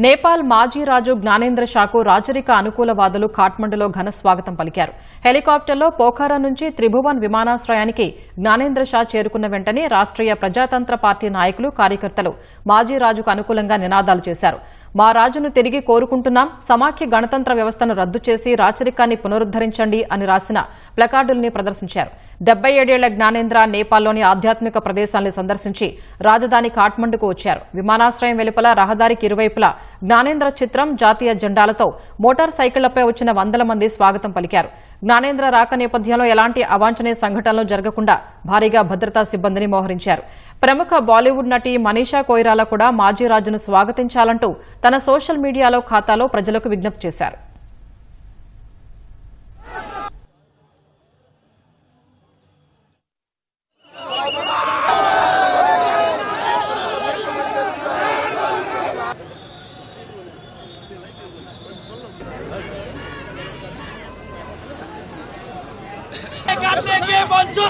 నేపాల్ మాజీ రాజు జ్ఞానేంద్ర షాకు రాజరిక అనుకూలవాదులు ఖాట్మండులో ఘన స్వాగతం పలికారు. హెలికాప్టర్లో పోఖారా నుంచి త్రిభువన్ విమానాశ్రయానికి జ్ఞానేంద్ర షా చేరుకున్న వెంటనే రాష్ట్రీయ ప్రజాతంత్ర పార్టీ నాయకులు, కార్యకర్తలు మాజీ రాజుకు అనుకూలంగా నినాదాలు చేశారు. మా రాజును తిరిగి కోరుకుంటున్నాం, సమాఖ్య గణతంత్ర వ్యవస్థను రద్దు చేసి రాచరికాన్ని పునరుద్దరించండి అని రాసిన ప్లకార్డుల్ని ప్రదర్శించారు. 77 ఏళ్ల జ్ఞానేంద్ర నేపాల్లోని ఆధ్యాత్మిక ప్రదేశాలను సందర్శించి రాజధాని ఖాట్మండుకు వచ్చారు. విమానాశ్రయం వెలుపల రహదారికి ఇరువైపులా జ్ఞానేంద్ర చిత్రం, జాతీయ జెండాలతో మోటార్ సైకిళ్లపై వచ్చిన వందల మంది స్వాగతం పలికారు. జ్ఞానేంద్ర రాక నేపథ్యంలో ఎలాంటి అవాంఛనీయ సంఘటనలు జరగకుండా భారీగా భద్రతా సిబ్బందిని మోహరించారు. ప్రముఖ బాలీవుడ్ నటి మనీషా కొయిరాలా కూడా మాజీ రాజును స్వాగతించాలంటూ తన సోషల్ మీడియాలో ఖాతాలో ప్రజలకు విజ్ఞప్తి చేశారు. के बंचो